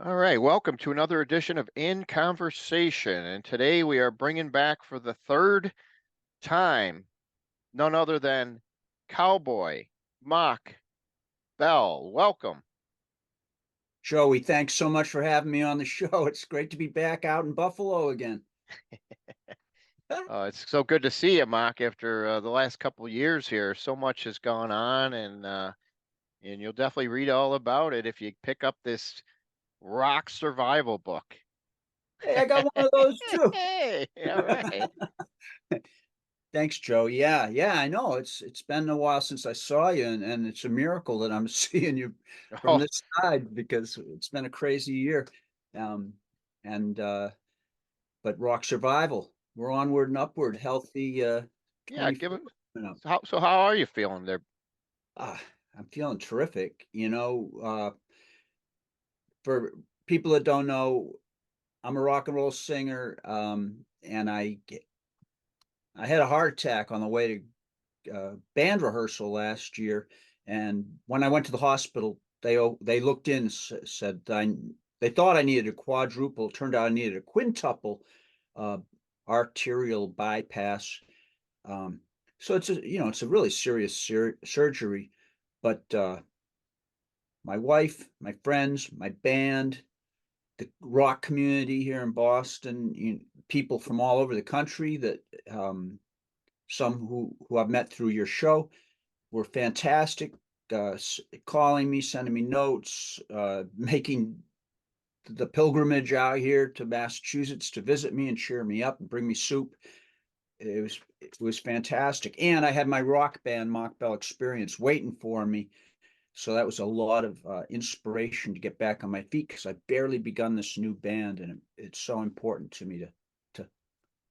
All right, welcome to another edition of In Conversation. And today we are bringing back for the third time none other than Cowboy, Mach, Bell. Welcome. Joey, thanks so much for having me on the show. It's great to be back out in Buffalo again. It's so good to see you, Mach, after the last couple of years here. So much has gone on, and you'll definitely read all about it if you pick up this Rock Survival book. Hey, I got one of those too. Hey, all right. Thanks, Joe. Yeah, I know. It's been a while since I saw you, and it's a miracle that I'm seeing you from Oh, this side because it's been a crazy year. Um, and but Rock Survival, we're onward and upward, healthy yeah. 24 coming up. So how are you feeling there? I'm feeling terrific. For people that don't know, I'm a rock and roll singer, and I had a heart attack on the way to band rehearsal last year, and when I went to the hospital, they looked in, said they thought I needed a quadruple. Turned out I needed a quintuple uh, arterial bypass. Um, so it's a really serious surgery, but my wife, my friends, my band, the rock community here in Boston, people from all over the country that some who I've met through your show were fantastic. Calling me, sending me notes, making the pilgrimage out here to Massachusetts to visit me and cheer me up and bring me soup. It was fantastic, and I had my rock band Mach Bell Experience waiting for me, so that was a lot of inspiration to get back on my feet because I barely begun this new band, and it's so important to me to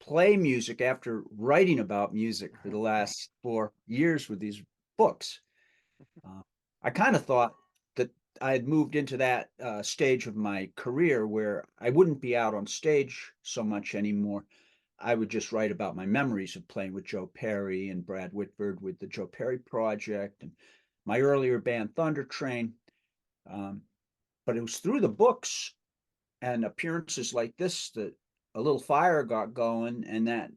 play music after writing about music for the last 4 years with these books. Uh, I kind of thought that I had moved into that stage of my career where I wouldn't be out on stage so much anymore. I would just write about my memories of playing with Joe Perry and Brad Whitford with the Joe Perry Project and my earlier band Thunder Train. Um, but it was through the books and appearances like this that a little fire got going, and that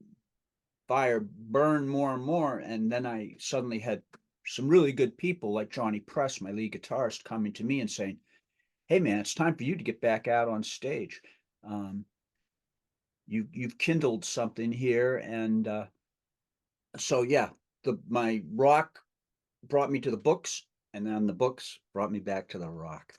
fire burned more and more. And then I suddenly had some really good people like Johnny Press, my lead guitarist, coming to me and saying, "Hey, man, it's time for you to get back out on stage. Um, you've kindled something here." And so, yeah, my rock brought me to the books, and then the books brought me back to the rock.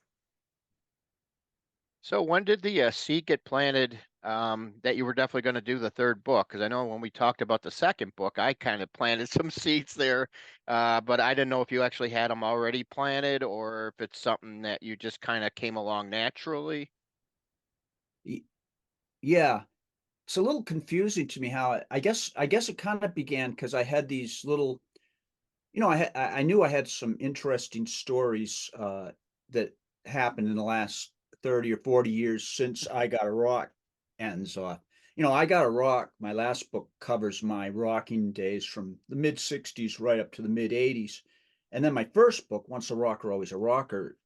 So when did the seed get planted that you were definitely going to do the third book? Because I know when we talked about the second book, I kind of planted some seeds there, but I didn't know if you actually had them already planted or if it's something that you just kind of came along naturally. Yeah, it's a little confusing to me how I guess it kind of began because I had these little, I knew I had some interesting stories that happened in the last 30 or 40 years since I Got a Rock ends. I Got a Rock, my last book covers my rocking days from the mid 60s right up to the mid 80s. And then my first book, Once a Rocker, Always a Rocker,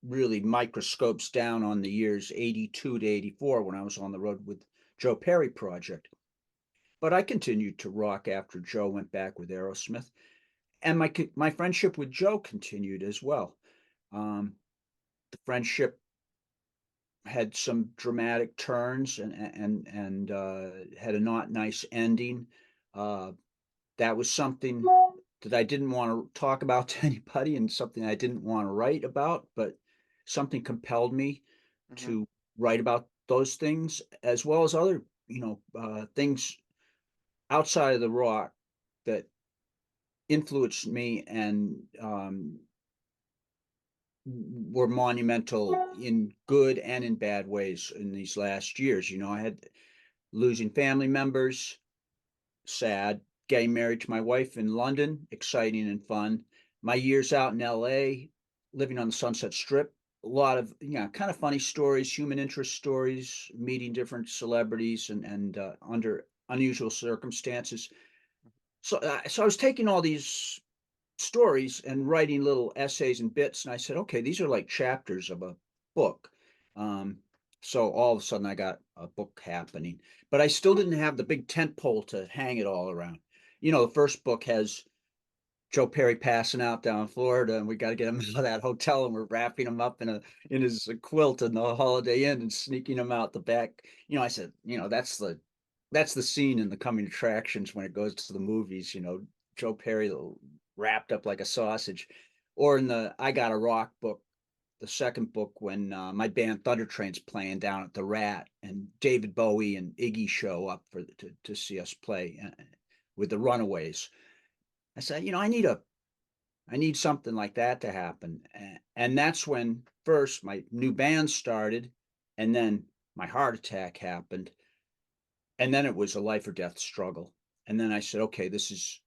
really microscopes down on the years 82 to 84 when I was on the road with Joe Perry Project. But I continued to rock after Joe went back with Aerosmith, and my friendship with Joe continued as well. The friendship had some dramatic turns and had a not nice ending. Uh, that was something that I didn't want to talk about to anybody, and something I didn't want to write about, but something compelled me Hmm. to write about those things as well as other, things outside of the rock that influenced me and were monumental in good and in bad ways in these last years. I had losing family members, sad, getting married to my wife in London, exciting and fun. My years out in LA, living on the Sunset Strip, a lot of kind of funny stories, human interest stories, meeting different celebrities and under unusual circumstances. So I was taking all these stories and writing little essays and bits, and I said, okay, these are like chapters of a book. Um, so all of a sudden I got a book happening, but I still didn't have the big tent pole to hang it all around. The first book has Joe Perry passing out down in Florida, and we got to get him out of that hotel, and we're wrapping him up in his quilt in the Holiday Inn and sneaking him out the back. I said, that's the scene in the coming attractions when it goes to the movies. Joe Perry wrapped up like a sausage, or in the I Got a Rock book, the second book, when my band Thunder Train's playing down at the Rat, and David Bowie and Iggy show up to see us play with the Runaways. I said, I need something like that to happen. And that's when first my new band started, and then my heart attack happened, and then it was a life or death struggle. And then I said, okay, this is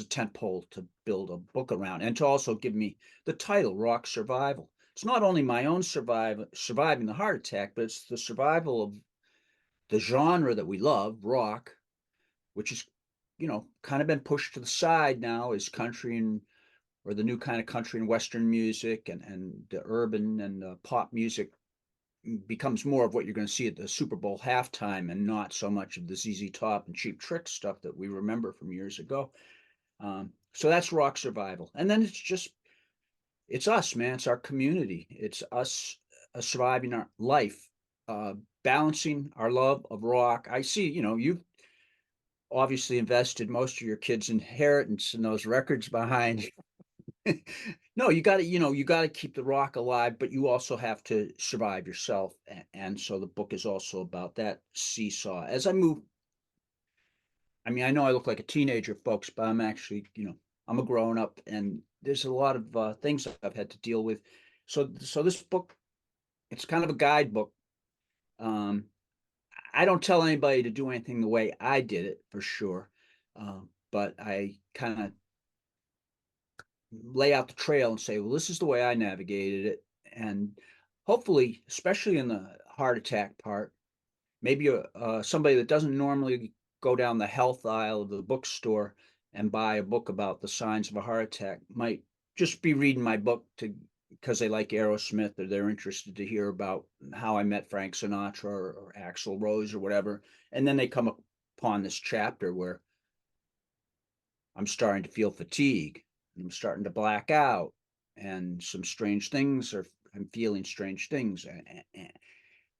a tent pole to build a book around, and to also give me the title, Rock Survival. It's not only my own surviving the heart attack, but it's the survival of the genre that we love, rock, which is, kind of been pushed to the side now as country and or the new kind of country and western music, and the urban and pop music becomes more of what you're going to see at the Super Bowl halftime, and not so much of the ZZ Top and Cheap Trick stuff that we remember from years ago. So that's rock survival. And then it's us, man. It's our community. It's us surviving our life, uh, balancing our love of rock. I see, you've obviously invested most of your kids' inheritance in those records behind. No, you got to keep the rock alive, but you also have to survive yourself. And so the book is also about that seesaw. As I move, I mean, I know I look like a teenager, folks, but I'm actually, I'm a grown up, and there's a lot of things I've had to deal with. So this book, it's kind of a guidebook. Um, I don't tell anybody to do anything the way I did it, for sure. But I kind of lay out the trail and say, well, this is the way I navigated it. And hopefully, especially in the heart attack part, maybe somebody that doesn't normally go down the health aisle of the bookstore and buy a book about the signs of a heart attack might just be reading my book to because they like Aerosmith, or they're interested to hear about how I met Frank Sinatra, or Axl Rose or whatever. And then they come upon this chapter where I'm starting to feel fatigue, and I'm starting to black out, and some strange things are I'm feeling strange things.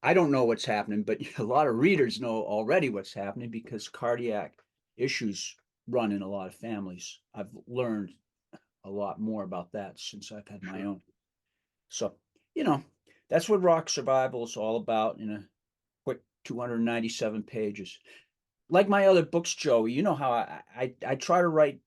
I don't know what's happening, but a lot of readers know already what's happening, because cardiac issues run in a lot of families. I've learned a lot more about that since I've had my Sure. own. So, you know, that's what rock survival is all about in a quick 297 pages. Like my other books, Joey, you know how I try to write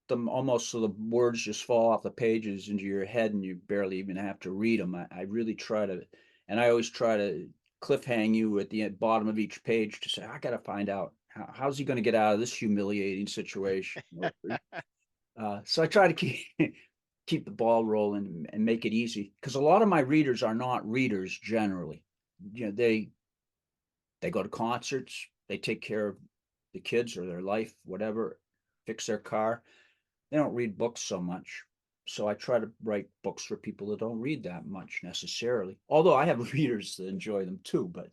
them almost so the words just fall off the pages into your head, and you barely even have to read them. I really try to, and I always try to cliffhang you at the bottom of each page to say, I got to find out how's he going to get out of this humiliating situation. So I try to keep keep the ball rolling and make it easy, because a lot of my readers are not readers generally. They go to concerts, they take care of the kids or their life, whatever, fix their car. They don't read books so much. So I try to write books for people that don't read that much necessarily. Although I have readers that enjoy them too. But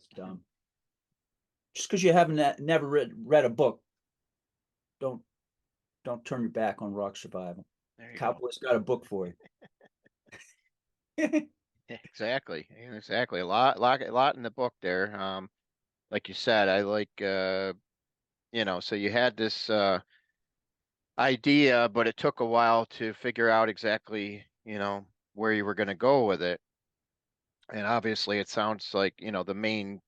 just because you haven't never read a book, don't don't turn your back on rock survival. There you go. Cowboy's got a book for you. Yeah, exactly. Exactly. A lot in the book there. Like you said, I like, so you had this idea, but it took a while to figure out exactly, where you were going to go with it. And obviously, it sounds like, the main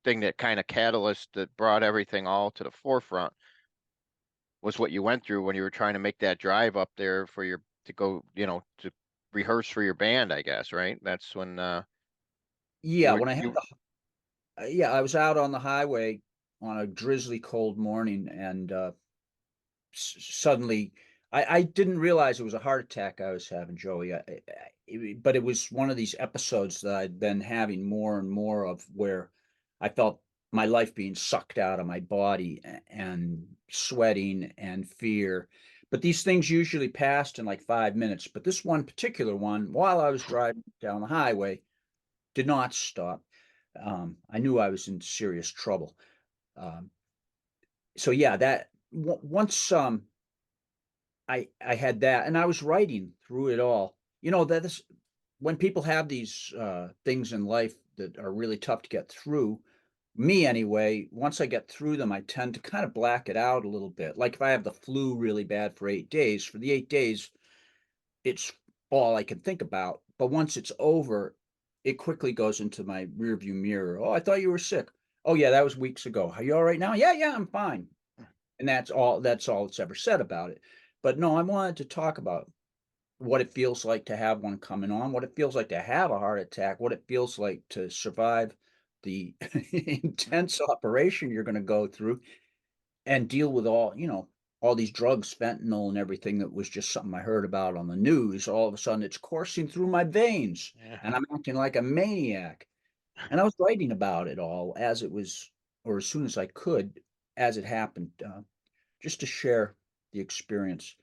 thing that kind of catalyst that brought everything all to the forefront was what you went through when you were trying to make that drive up there for your to go, to rehearse for your band, I guess, right? That's when you Yeah, were when I had you yeah, I was out on the highway on a drizzly cold morning, and suddenly I didn't realize it was a heart attack I was having, Joey. But it was one of these episodes that I'd been having more and more of, where I felt my life being sucked out of my body, and sweating and fear. But these things usually passed in like 5 minutes. But this one particular one, while I was driving down the highway, did not stop. I knew I was in serious trouble. Um, so yeah, once I had that, and I was writing through it all. You know, that is when people have these things in life that are really tough to get through. Me anyway, once I get through them, I tend to kind of black it out a little bit. Like if I have the flu really bad for 8 days, for the 8 days, it's all I can think about. But once it's over, it quickly goes into my rearview mirror. Oh, I thought you were sick. Oh yeah, that was weeks ago. Are you all right now? Yeah, yeah, I'm fine. And that's all it's ever said about it. But no, I wanted to talk about what it feels like to have one coming on, what it feels like to have a heart attack, what it feels like to survive the intense operation you're going to go through and deal with all these drugs, fentanyl and everything that was just something I heard about on the news. All of a sudden it's coursing through my veins Yeah. and I'm acting like a maniac. And I was writing about it all as it was, or as soon as I could, as it happened, just to share the experience.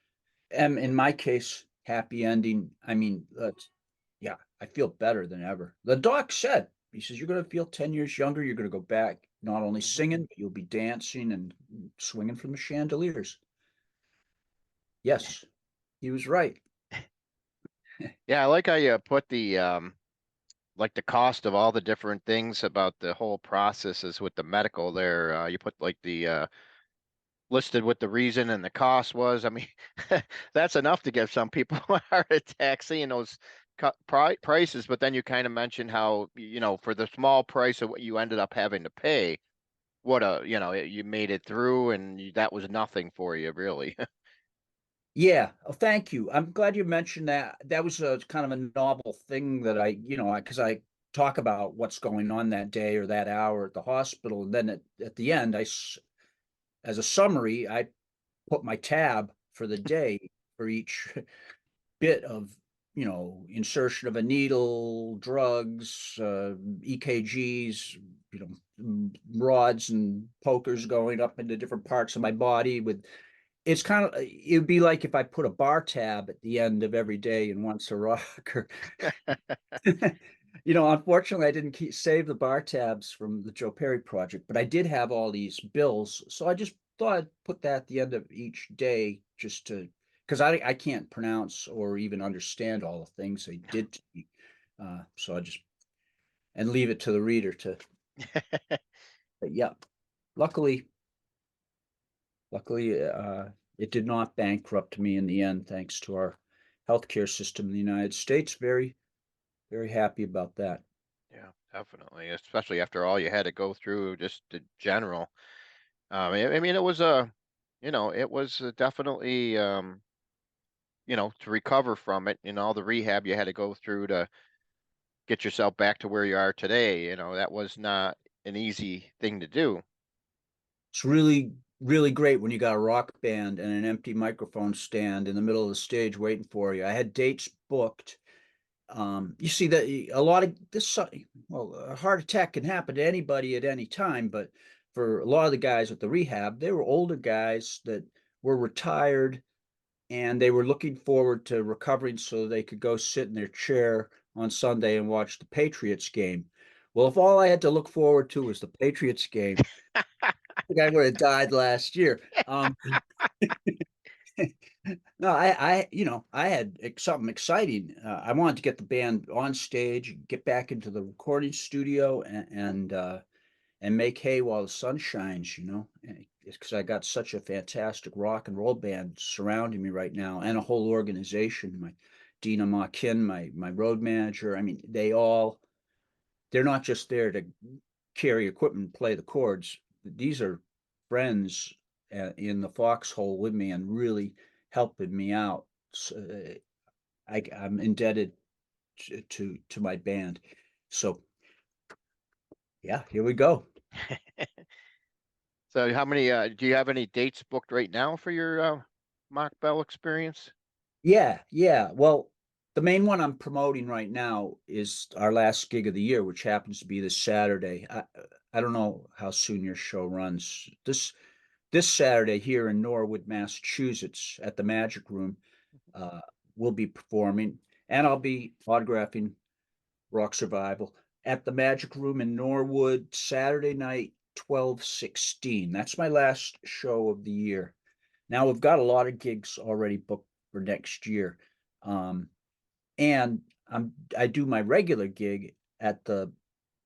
And in my case, happy ending. I mean, yeah, I feel better than ever. The doc said, he says, you're going to feel 10 years younger. You're going to go back, not only Mhm. singing, but you'll be dancing and swinging from the chandeliers. Yes, he was right. Yeah, I like how you put the like the cost of all the different things about the whole processes with the medical there. You put like the listed what the reason and the cost was. I mean, that's enough to give some people a heart attack seeing those prices. But then you kind of mentioned how, for the small price of what you ended up having to pay, you made it through and that was nothing for you, really. Yeah. Oh, thank you. I'm glad you mentioned that. That was a kind of a novel thing that because I talk about what's going on that day or that hour at the hospital. And then at the end, as a summary, I put my tab for the day for each bit of insertion of a needle, drugs, EKGs, rods and pokers going up into different parts of my body. With it's kind of it would be like if I put a bar tab at the end of every day and once a rock. Or, unfortunately, I didn't save the bar tabs from the Joe Perry project, but I did have all these bills, so I just thought I'd put that at the end of each day just to because I can't pronounce or even understand all the things they did to me. So I just and leave it to the reader to. But yeah, luckily, luckily, it did not bankrupt me in the end, thanks to our healthcare system in the United States. Very, very happy about that. Yeah, definitely, especially after all you had to go through, just the general. I mean, it was definitely, to recover from it, all the rehab you had to go through to get yourself back to where you are today. That was not an easy thing to do. It's really, really great when you got a rock band and an empty microphone stand in the middle of the stage waiting for you. I had dates booked. You see that a lot of this, well, a heart attack can happen to anybody at any time, but for a lot of the guys at the rehab, they were older guys that were retired and they were looking forward to recovering so they could go sit in their chair on Sunday and watch the Patriots game. Well, if all I had to look forward to was the Patriots game, I think I would have died last year. No, I had something exciting. I wanted to get the band on stage, get back into the recording studio, and make hay while the sun shines. Because I got such a fantastic rock and roll band surrounding me right now, and a whole organization. My Dina Mach, my road manager. I mean, they're not just there to carry equipment and play the chords. These are friends in the foxhole with me and really helping me out. So, I'm indebted to my band. So yeah, here we go. So, how many? Do you have any dates booked right now for your Mach Bell experience? Yeah, yeah. Well, the main one I'm promoting right now is our last gig of the year, which happens to be this Saturday. I don't know how soon your show runs. This Saturday here in Norwood, Massachusetts, at the Magic Room, uh, we'll be performing, and I'll be autographing Rock Survival. at the Magic Room in Norwood, Saturday night, 12/16. That's my last show of the year. Now we've got a lot of gigs already booked for next year. Um, and I do my regular gig at the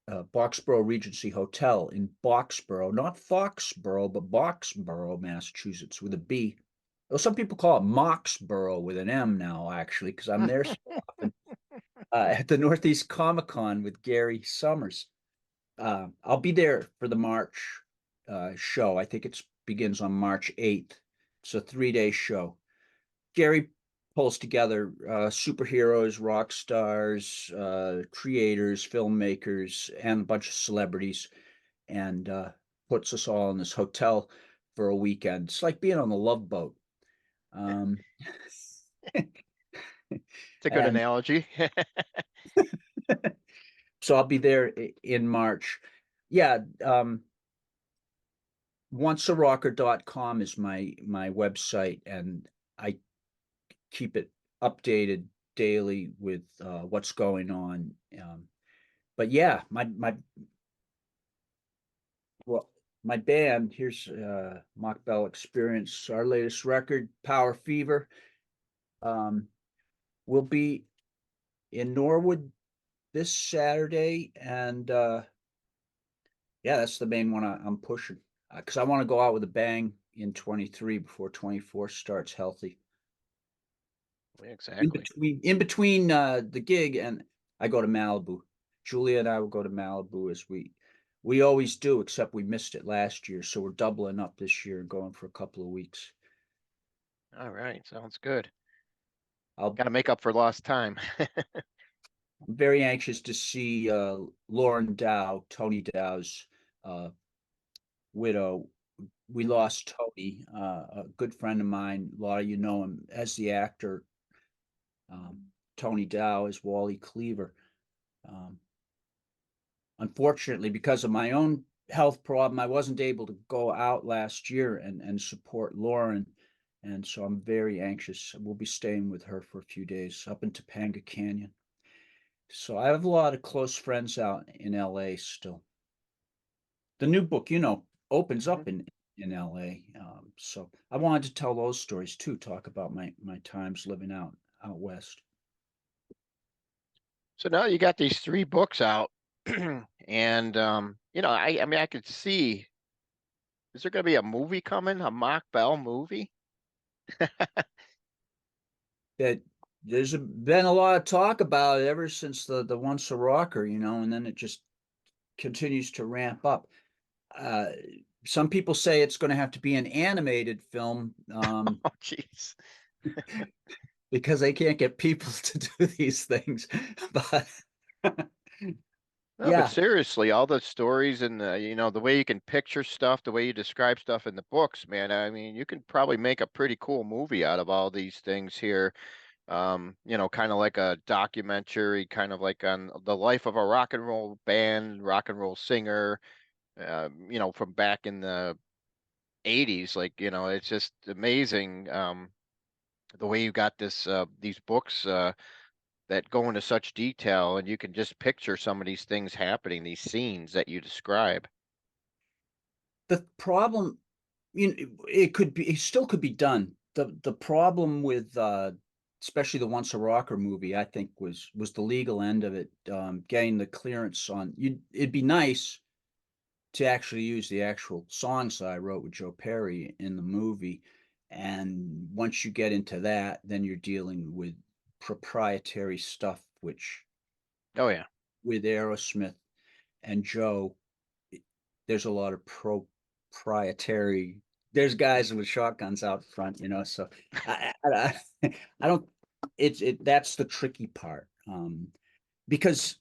Boxborough Regency Hotel in Boxborough, not Foxborough, but Boxborough, Massachusetts, with a B. Well, some people call it Moxborough with an M now, actually, because I'm there so often. At the Northeast Comic Con with Gary Summers. I'll be there for the March show. I think it begins on March 8th. It's a 3-day show. Gary pulls together superheroes, rock stars, creators, filmmakers, and a bunch of celebrities, and puts us all in this hotel for a weekend. It's like being on the Love Boat. Um, It's a good and analogy. so I'll be there in March. Yeah, oncearocker.com is my website, and I keep it updated daily with what's going on. But yeah, well, my band, here's Mach Bell Experience, our latest record, Power Fever. Um, will be in Norwood this Saturday, and yeah, that's the main one I'm pushing because I want to go out with a bang in 23 before 24 starts healthy. Exactly. In between the gig and I go to Malibu. Julia and I will go to Malibu as we always do, except we missed it last year, so we're doubling up this year and going for a couple of weeks. All right. Sounds good. I'll Got to make up for lost time. I'm very anxious to see Lauren Dow, Tony Dow's uh, widow. We lost Tony, a good friend of mine. A lot of you know him as the actor. Tony Dow is Wally Cleaver. Um, Unfortunately, because of my own health problem, I wasn't able to go out last year and support Lauren. And so I'm very anxious. We'll be staying with her for a few days up in Topanga Canyon. So I have a lot of close friends out in LA still. The new book, opens Mhm. up in LA. So I wanted to tell those stories too, talk about my times living out west. So now you got these three books out, and I mean, I could see. Is there going to be a movie coming? A Mock Bell movie? That been a lot of talk about it ever since the Once a Rocker, and then it just continues to ramp up. Uh, some people say it's going to have to be an animated film Oh, jeez. because they can't get people to do these things. But No, but yeah, seriously, all the stories and the way you can picture stuff, the way you describe stuff in the books, man. I mean, you can probably make a pretty cool movie out of all these things here. Kind of like a documentary, kind of like on the life of a rock and roll band, rock and roll singer, from back in the 80s. Like, it's just amazing the way you got these books that go into such detail, and you can just picture some of these things happening, these scenes that you describe. the problem, it still could be done. The problem with especially the Once a Rocker movie, I think was the legal end of it, getting the clearance on. It'd be nice to actually use the actual songs that I wrote with Joe Perry in the movie. And once you get into that, then you're dealing with proprietary stuff, which Oh yeah. with Aerosmith and Joe, there's a lot of proprietary. There's guys with shotguns out front, so I don't. That's the tricky part, because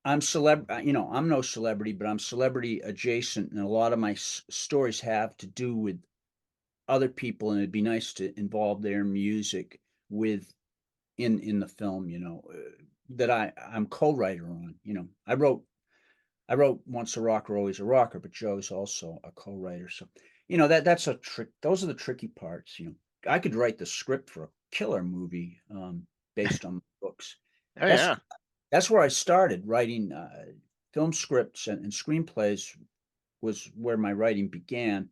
I'm no celebrity, but I'm celebrity adjacent, and a lot of my stories have to do with other people, and it'd be nice to involve their music with in the film, that I'm co-writer on. I wrote Once a Rocker, Always a Rocker, but Joe's also a co-writer. So, that's a trick. Those are the tricky parts. I could write the script for a killer movie based on books. Oh That's yeah. that's where I started writing. film scripts and screenplays was where my writing began.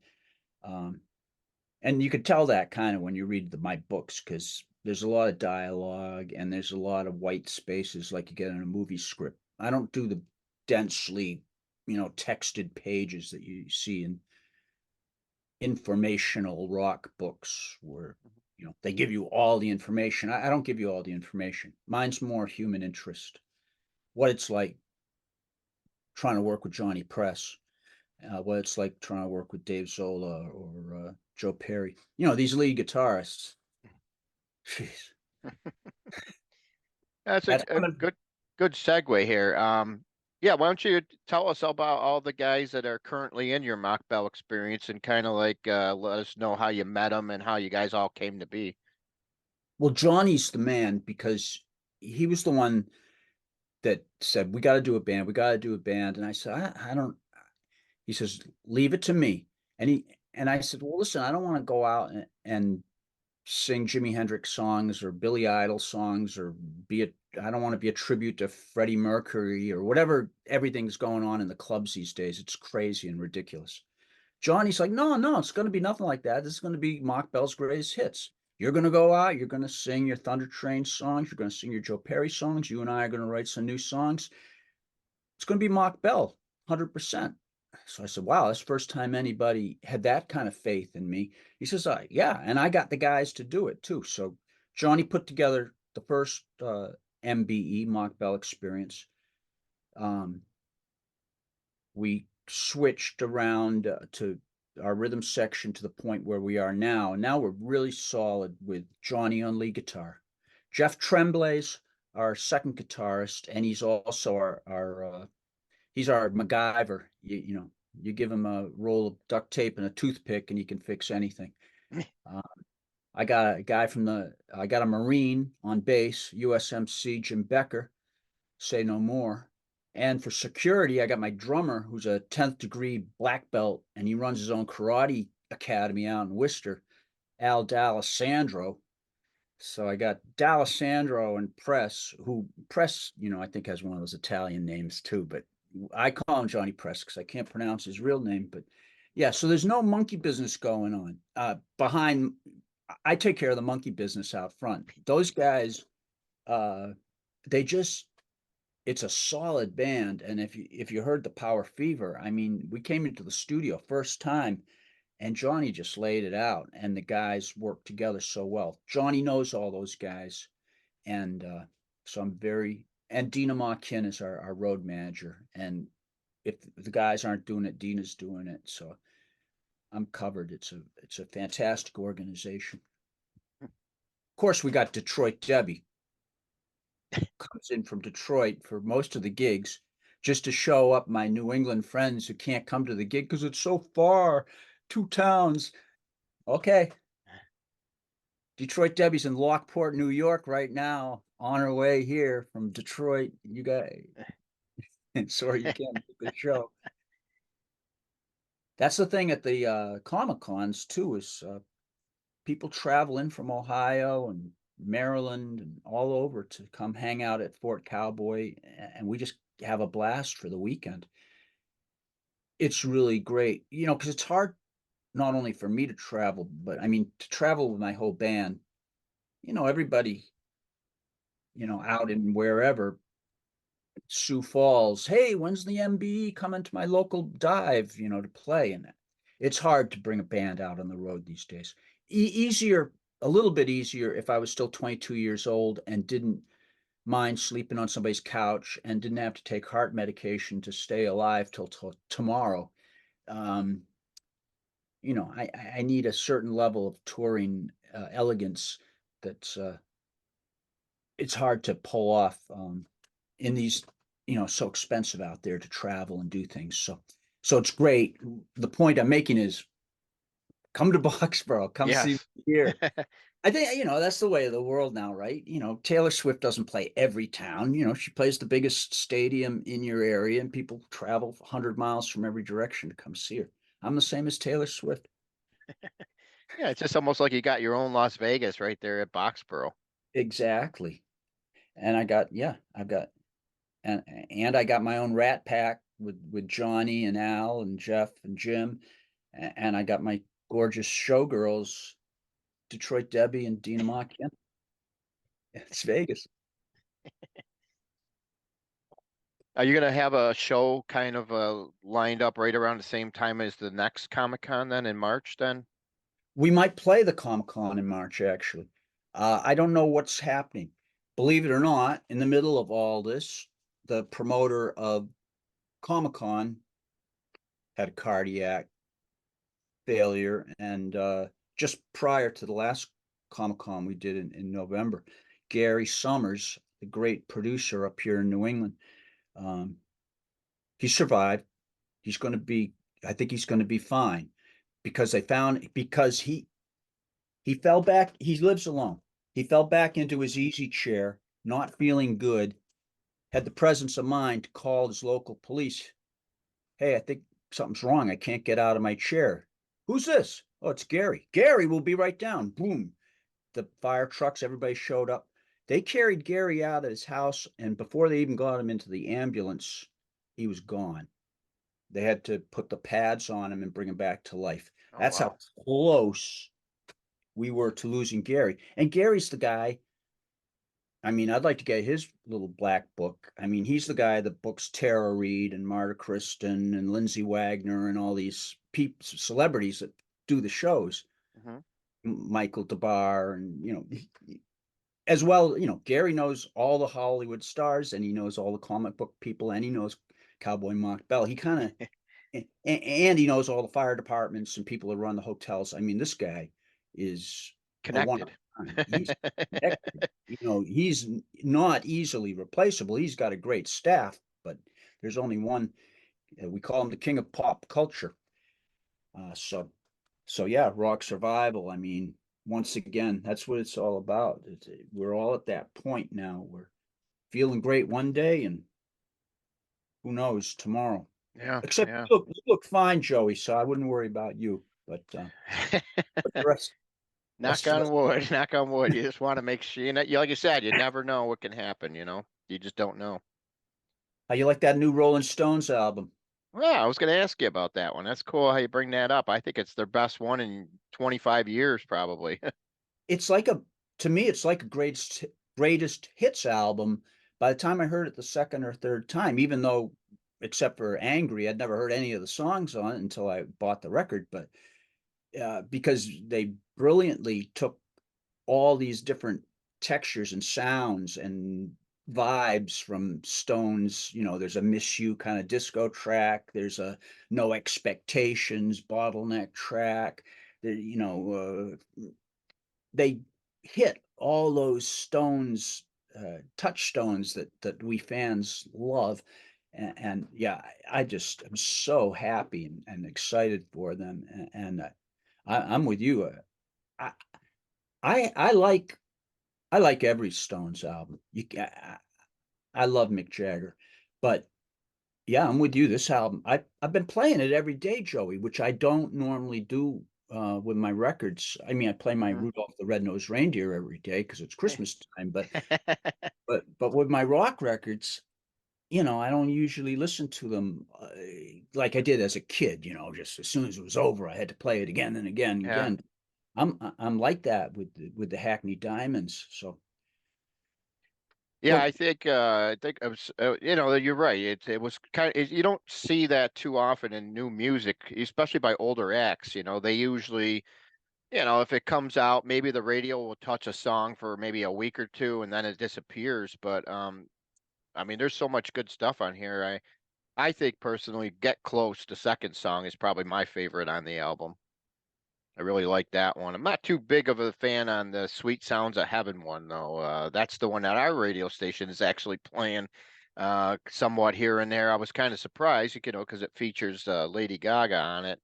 Um, and you could tell that kind of when you read my books, because there's a lot of dialogue and there's a lot of white spaces like you get in a movie script. I don't do the densely, texted pages that you see in informational rock books where they give you all the information. I don't give you all the information. Mine's more human interest, what it's like trying to work with Johnny Press, what it's like trying to work with Dave Zola or Joe Perry. These lead guitarists. Jeez, That's that's a coming. good segue here. Yeah, why don't you tell us about all the guys that are currently in your Mach Bell experience and kind of like let us know how you met them and how you guys all came to be. Well, Johnny's the man because he was the one that said, "We got to do a band. We got to do a band." And I said, I don't. He says, "Leave it to me." And I said, "Well, listen, I don't want to go out and sing Jimi Hendrix songs or Billy Idol songs or I don't want to be a tribute to Freddie Mercury or whatever everything's going on in the clubs these days. It's crazy and ridiculous." Johnny's like, "No, no, it's going to be nothing like that. This is going to be Mach Bell's greatest hits. You're going to go out, you're going to sing your Thunder Train songs, you're going to sing your Joe Perry songs. You and I are going to write some new songs. It's going to be Mach Bell, 100%." So I said, "Wow, that's the first time anybody had that kind of faith in me." He says, "Yeah, and I got the guys to do it too." So Johnny put together the first MBE, Mach Bell experience. Um, we switched around to our rhythm section to the point where we are now. And now we're really solid with Johnny on lead guitar. Jeff Tremblay's our second guitarist, and he's also our he's our MacGyver. You give him a roll of duct tape and a toothpick, and he can fix anything. Uh, I got a Marine on bass, USMC Jim Becker, say no more. And for security, I got my drummer, who's a 10th degree black belt, and he runs his own karate academy out in Worcester, Al D'Alessandro. So I got D'Alessandro and Press, who Press, I think has one of those Italian names too, but I call him Johnny Press because I can't pronounce his real name. But yeah, so there's no monkey business going on. Behind, I take care of the monkey business out front. Those guys, uh, they just it's a solid band. And if you heard the Power Fever, I mean, we came into the studio first time and Johnny just laid it out and the guys worked together so well. Johnny knows all those guys. And so I'm very and Dina Makin is our road manager. And if the guys aren't doing it, Dina's doing it. So I'm covered. It's a fantastic organization. Of course, we got Detroit Debbie comes in from Detroit for most of the gigs just to show up my New England friends who can't come to the gig because it's so far, two towns. Okay. Detroit Debbie's in Lockport, New York right now, on her way here from Detroit. You guys, sorry you can't make the show. That's the thing at the Comic Cons too, is people travel in from Ohio and Maryland and all over to come hang out at Fort Cowboy, and we just have a blast for the weekend. It's really great, because it's hard not only for me to travel, but I mean to travel with my whole band. Everybody, out in wherever Sioux Falls. Hey, when's the MBE coming to my local dive, to play? And it's hard to bring a band out on the road these days. Easier, a little bit easier if I was still 22 years old and didn't mind sleeping on somebody's couch and didn't have to take heart medication to stay alive till tomorrow. Um, I need a certain level of touring elegance that's it's hard to pull off in these, so expensive out there to travel and do things. So it's great. The point I'm making is come to Boxborough, come see me Yes. here. I think, that's the way of the world now, right? Taylor Swift doesn't play every town. She plays the biggest stadium in your area and people travel 100 miles from every direction to come see her. I'm the same as Taylor Swift. Yeah, it's just almost like you got your own Las Vegas right there at Boxborough. Exactly. And I've got and I got my own Rat Pack with Johnny and Al and Jeff and Jim, and I got my gorgeous showgirls, Detroit Debbie and Dina Mach. It's Vegas. Are you gonna have a show kind of lined up right around the same time as the next Comic-Con then in March then? We might play the Comic-Con in March, actually. I don't know what's happening. Believe it or not, in the middle of all this, the promoter of Comic-Con had a cardiac failure, and just prior to the last Comic-Con we did in November, Gary Summers, the great producer up here in New England, um, he survived. He's going to be, I think he's going to be fine because he fell back. He lives alone. He fell back into his easy chair, not feeling good, had the presence of mind to call his local police. Hey, I think something's wrong. I can't get out of my chair. Who's this? Oh, it's Gary. Gary will be right down. Boom. The fire trucks, everybody showed up. They carried Gary out of his house, and before they even got him into the ambulance, he was gone. They had to put the pads on him and bring him back to life. Oh That's wow. how close we were to losing Gary. And Gary's the guy. I mean, I'd like to get his little black book. I mean, he's the guy that books Tara Reid and Marta Kristen and Lindsay Wagner and all these celebrities that do the shows. Hmm. Michael DeBar, and as well, Gary knows all the Hollywood stars, and he knows all the comic book people, and he knows Cowboy Mach Bell. He kind of and he knows all the fire departments and people that run the hotels. I mean, this guy is a one of Connected. a kind. He's connected. He's not easily replaceable. He's got a great staff, but there's only one. We call him the king of pop culture. So yeah, rock survival. I mean, once again, that's what it's all about. We're all at that point now. We're feeling great one day, and who knows tomorrow. Yeah, Except yeah. you look fine, Joey. So I wouldn't worry about you. But the rest Knock of on us. wood, knock on wood. You just want to make sure like you said, you never know what can happen, you know. You just don't know. How you like that new Rolling Stones album? Well, I was going to ask you about that one. That's cool how you bring that up. I think it's their best one in 25 years, probably. It's like to me, it's like a greatest hits album. By the time I heard it the second or third time, even though, except for Angry, I'd never heard any of the songs on it until I bought the record. But because they brilliantly took all these different textures and sounds and vibes from Stones. There's a Miss You kind of disco track. There's a No Expectations bottleneck track. They hit all those Stones touchstones that we fans love. And yeah, I just am so happy and excited for them. And I'm with you. I, I like every Stones album. I love Mick Jagger, but yeah, I'm with you. This album, I've been playing it every day, Joey, which I don't normally do with my records. I mean, I play my Hmm. Rudolph the Red-Nosed Reindeer every day because it's Christmas time, but with my rock records, I don't usually listen to them like I did as a kid. Just as soon as it was over, I had to play it again and again and Yeah. again. I'm like that with the Hackney Diamonds. So Yeah, well, I think I was, you're right. It was you don't see that too often in new music, especially by older acts. They usually, if it comes out, maybe the radio will touch a song for maybe a week or two and then it disappears. But I mean, there's so much good stuff on here. I think personally, Get Close, the second song, is probably my favorite on the album. I really like that one. I'm not too big of a fan on the Sweet Sounds of Heaven one though. That's the one that our radio station is actually playing somewhat here and there. I was kind of surprised, because it features Lady Gaga on it.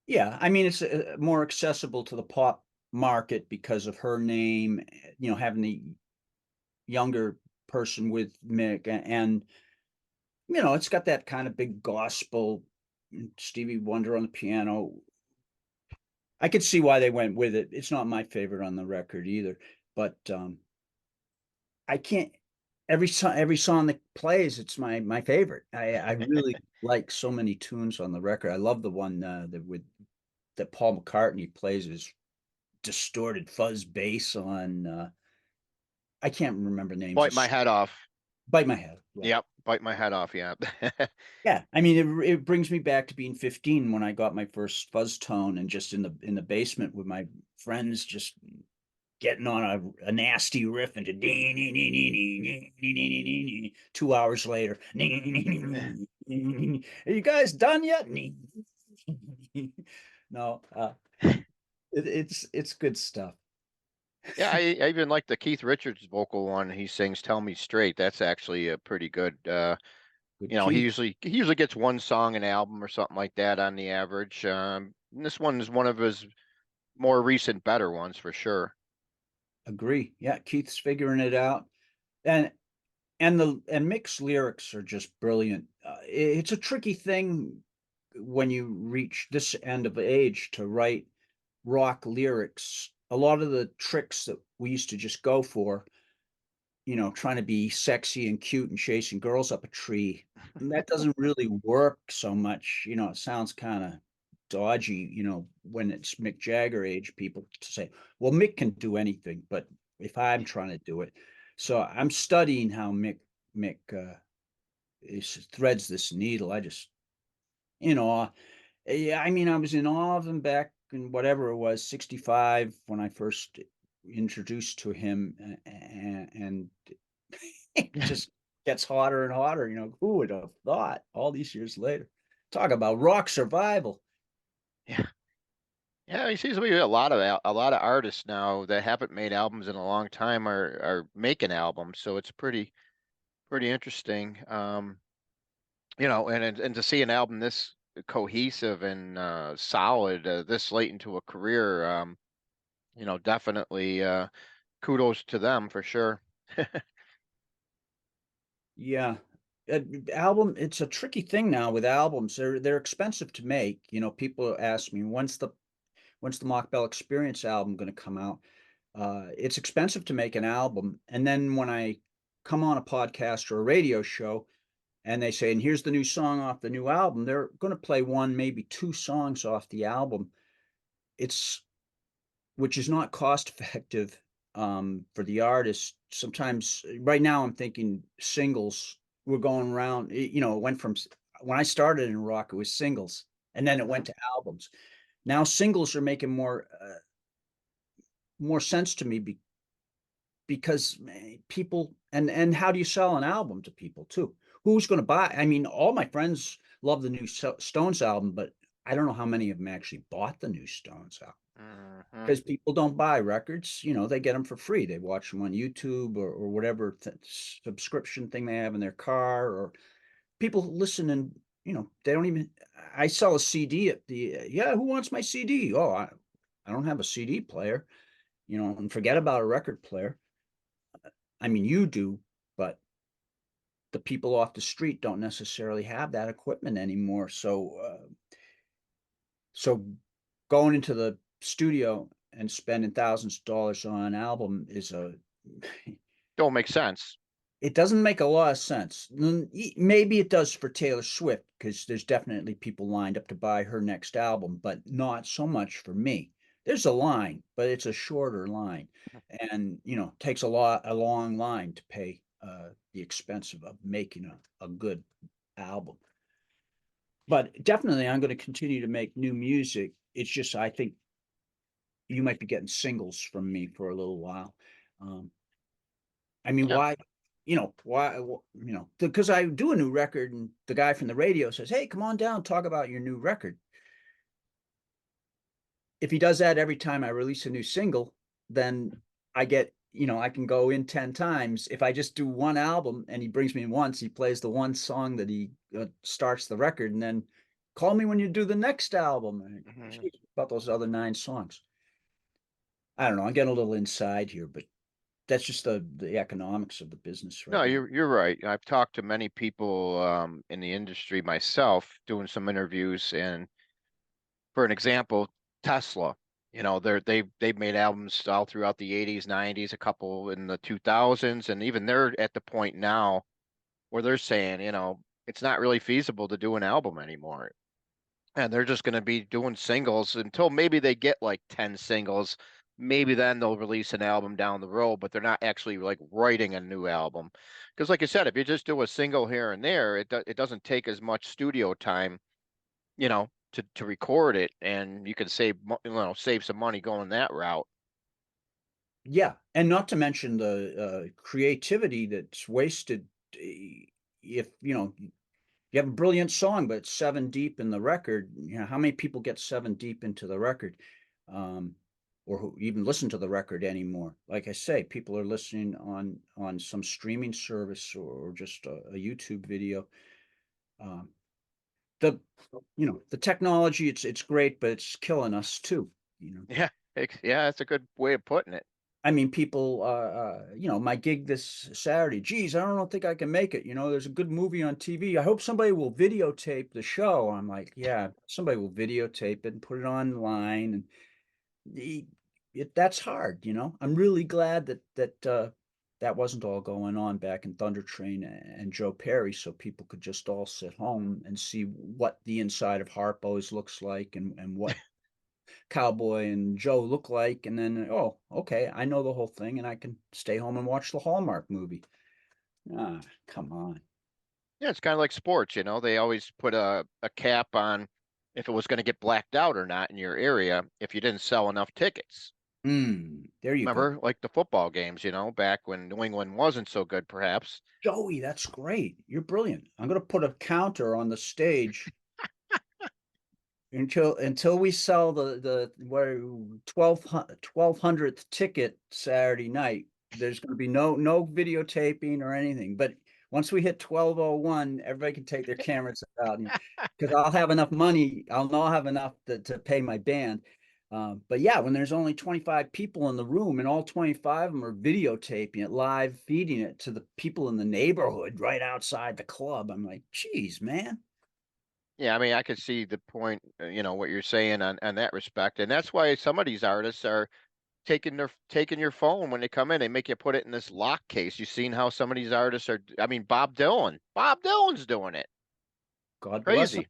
yeah, I mean it's more accessible to the pop market because of her name, having the younger person with Mick, and it's got that kind of big gospel Stevie Wonder on the piano. I could see why they went with it. It's not my favorite on the record either, but I can't. every song that plays, it's my favorite. I really like so many tunes on the record. I love the one that Paul McCartney plays his distorted fuzz bass on. I can't remember names. Bite my head off. Bite My Head. Yeah. Yep, bite my head off. Yeah. Yeah, I mean, it brings me back to being 15 when I got my first fuzz tone and just in the basement with my friends, just getting on a nasty riff into 2 hours later. Are you guys done yet? No, it's good stuff. Yeah, I even like the Keith Richards vocal one. He sings "Tell Me Straight." That's actually a pretty good. Good You know, Keith. he usually gets one song an album or something like that on the average. And this one is one of his more recent, better ones for sure. Agree. Yeah, Keith's figuring it out. And and Mick's lyrics are just brilliant. It's a tricky thing when you reach this end of age to write rock lyrics. A lot of the tricks that we used to just go for, trying to be sexy and cute and chasing girls up a tree, that doesn't really work so much. It sounds kind of dodgy, when it's Mick Jagger age people to say, well, Mick can do anything, but if I'm trying to do it. So I'm studying how Mick threads this needle. I just, you know, yeah, I mean, I was in awe of him back in whatever it was, 65, when I first introduced to him, and it just gets hotter and hotter. Who would have thought all these years later? Talk about rock survival. Yeah, yeah. He seems to be a lot of artists now that haven't made albums in a long time are making albums. So it's pretty interesting. You know, and to see an album this cohesive and solid this late into a career, you know, definitely kudos to them for sure. Yeah. Uh, Album, it's a tricky thing now with albums. They're expensive to make. People ask me, when's the Mock Bell Experience album going to come out? It's expensive to make an album. And then when I come on a podcast or a radio show and they say, and here's the new song off the new album, they're going to play one, maybe two songs off the album. It's which is not cost effective for the artist. Sometimes, right now, I'm thinking singles. We're going around. It went from when I started in rock, it was singles, and then it Hmm. went to albums. Now singles are making more sense to me because people and how do you sell an album to people too? Who's going to buy? I mean, all my friends love the new Stones album, but I don't know how many of them actually bought the new Stones album Hmm. because people don't buy records. They get them for free. They watch them on YouTube or whatever subscription thing they have in their car, or people listen and they don't even. I sell a CD at yeah. Who wants my CD? Oh, I don't have a CD player. And forget about a record player. I mean, you do, but the people off the street don't necessarily have that equipment anymore. So going into the studio and spending thousands of dollars on an album is Don't make sense. it doesn't make a lot of sense. Maybe it does for Taylor Swift because there's definitely people lined up to buy her next album, but not so much for me. There's a line, but it's a shorter line, and takes a long line to pay the expense of making a good album. But definitely, I'm going to continue to make new music. It's just I think you might be getting singles from me for a little while. Um, I mean, Yeah. why? Why? Because I do a new record, and the guy from the radio says, "Hey, come on down, talk about your new record." If he does that every time I release a new single, then I can go in 10 times. If I just do one album and he brings me in once, he plays the one song that he starts the record, and then call me when you do the next album. Hmm. About those other 9 songs. I don't know. I'm getting a little inside here, but that's just the economics of the business No, right now. you're right. I've talked to many people in the industry myself, doing some interviews, and for an example, Tesla. they've made albums all throughout the 80s, 90s, a couple in the 2000s, and even they're at the point now where they're saying, it's not really feasible to do an album anymore. And they're just going to be doing singles until maybe they get like 10 singles. Maybe then they'll release an album down the road, but they're not actually like writing a new album. Because like I said, if you just do a single here and there, it doesn't take as much studio time, to record it, and you can save some money going that route. Yeah, and not to mention the, creativity that's wasted, if, you have a brilliant song, but it's 7 deep in the record, how many people get 7 deep into the record, um, or who even listen to the record anymore? Like I say, people are listening on some streaming service or just a YouTube video. Um, the the technology, it's great, but it's killing us too, you know? Yeah, yeah, that's a good way of putting it. I mean, people, my gig this Saturday, geez, I don't think I can make it. There's a good movie on TV. I hope somebody will videotape the show. I'm like, yeah, somebody will videotape it and put it online. And the, that's hard. I'm really glad that wasn't all going on back in Thunder Train and Joe Perry, so people could just all sit home and see what the inside of Harpo's looks like and what Cowboy and Joe look like, and then, oh, okay, I know the whole thing, and I can stay home and watch the Hallmark movie. Ah, come on. Yeah, it's kind of like sports, they always put a cap on if it was going to get blacked out or not in your area if you didn't sell enough tickets. There you go. Remember, like the football games, back when New England wasn't so good, perhaps. Joey, that's great. You're brilliant. I'm gonna put a counter on the stage until we sell the what 1200th ticket Saturday night. There's going to be no videotaping or anything. But once we hit 12:01, everybody can take their cameras out because I'll have enough money. I'll not have enough to pay my band. But yeah, when there's only 25 people in the room and all 25 of them are videotaping it, live feeding it to the people in the neighborhood right outside the club, I'm like, geez, man. Yeah, I mean, I could see the point, what you're saying on that respect, and that's why some of these artists are taking your phone when they come in. They make you put it in this lock case. You've seen how some of these artists are. I mean, Bob Dylan's doing it. God bless them.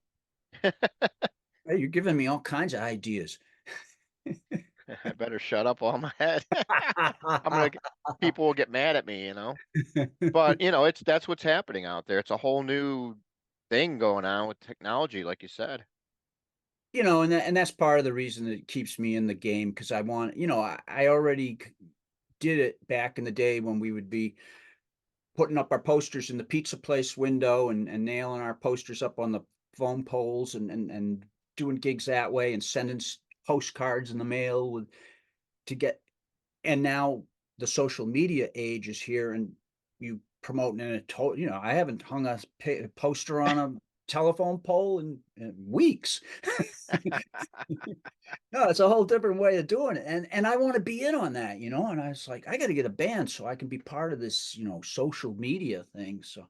Crazy. Hey, you're giving me all kinds of ideas. I better shut up on my head. I'm gonna. People will get mad at me. But that's what's happening out there. It's a whole new thing going on with technology, like you said. And that's part of the reason that it keeps me in the game because I want, I already did it back in the day when we would be putting up our posters in the pizza place window and nailing our posters up on the phone poles and doing gigs that way and sending postcards in the mail to get. And now the social media age is here, and you promoting in I haven't hung a poster on a telephone pole in weeks. No, it's a whole different way of doing it. And I want to be in on that, and I was like, I got to get a band so I can be part of this, social media thing. So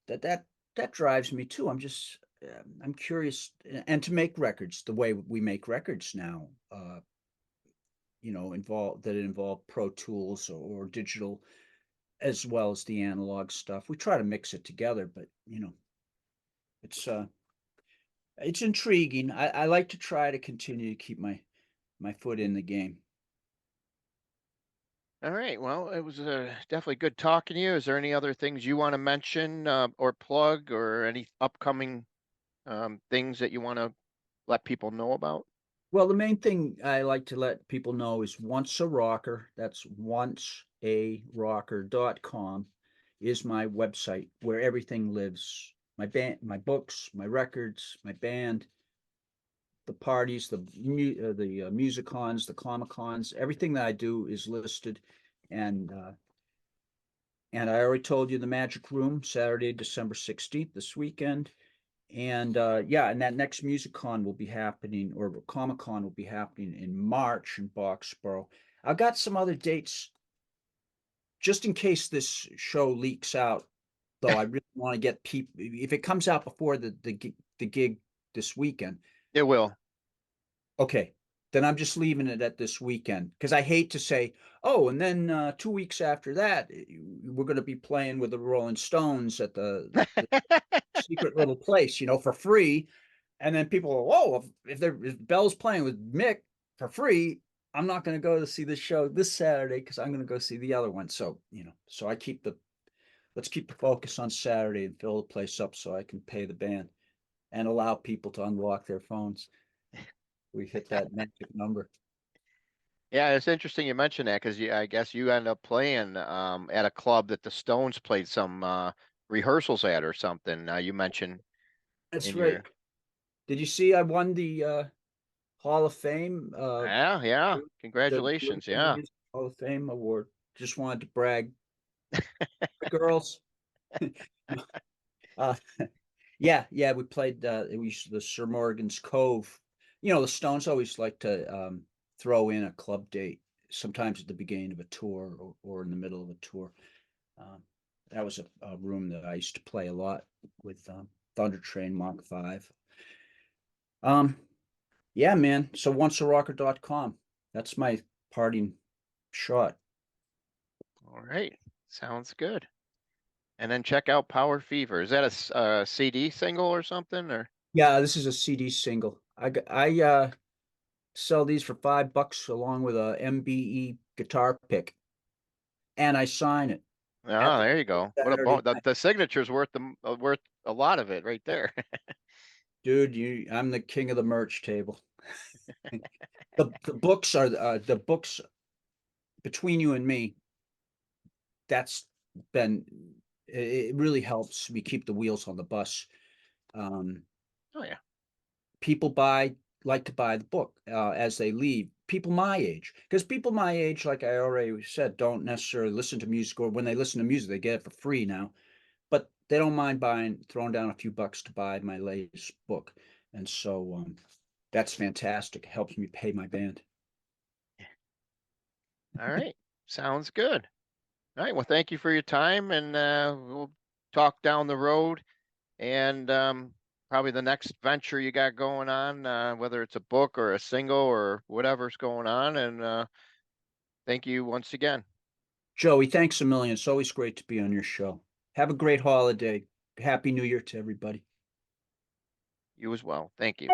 that drives me too. I'm curious, and to make records the way we make records now, involve Pro Tools or digital as well as the analog stuff. We try to mix it together, but it's it's intriguing. I like to try to continue to keep my foot in the game. All right. Well, it was definitely good talking to you. Is there any other things you want to mention or plug, or any upcoming things that you want to let people know about? Well, the main thing I like to let people know is Once a Rocker, that's oncearocker.com is my website where everything lives. My band, my books, my records, my band, the parties, the musicons, the comic-cons, everything that I do is listed. And and I already told you the Magic Room, Saturday, December 16th, this weekend. And yeah, and that next MusicCon will be happening, or Comic Con will be happening in March in Boxborough. I've got some other dates just in case this show leaks out, though I really want to get people, if it comes out before the gig this weekend. It will. Okay. then I'm just leaving it at this weekend because I hate to say, oh, and then 2 weeks after that, we're going to be playing with the Rolling Stones at the secret little place, for free. And then people go, whoa, if Bell's playing with Mick for free, I'm not going to go to see the show this Saturday because I'm going to go see the other one. So, so let's keep the focus on Saturday and fill the place up so I can pay the band and allow people to unlock their phones. We hit that magic number. Yeah, it's interesting you mentioned that because I guess you ended up playing at a club that the Stones played some rehearsals at or something. You mentioned That's in right. your Did you see I won the Hall of Fame, yeah, yeah. the Congratulations. Chamber Yeah. Music Hall of Fame award? Just wanted to brag. Girls. uh, yeah, we played it was the Sir Morgan's Cove. The Stones always like to throw in a club date, sometimes at the beginning of a tour or in the middle of a tour. Um, that was a room that I used to play a lot with Thunder Train Mach 5. Um, yeah, man. So oncearocker.com. That's my parting shot. All right. Sounds good. And then check out Power Fever. Is that a CD single or something? Or Yeah, this is a CD single. I sell these for $5 along with a MBE guitar pick, and I sign it at oh, the there you go. What a Saturday the night. the signature's worth a lot of it right there. Dude, I'm the king of the merch table. The books between you and me. That's been it really helps me keep the wheels on the bus. Um, Oh yeah. People like to buy the book as they leave. People my age, because people my age, like I already said, don't necessarily listen to music, or when they listen to music, they get it for free now. But they don't mind throwing down a few bucks to buy my latest book, and so that's fantastic. It helps me pay my band. All right. Sounds good. All right. Well, thank you for your time, and we'll talk down the road, and probably the next venture you got going on, whether it's a book or a single or whatever's going on. And thank you once again. Joey, thanks a million. It's always great to be on your show. Have a great holiday. Happy New Year to everybody. You as well. Thank you.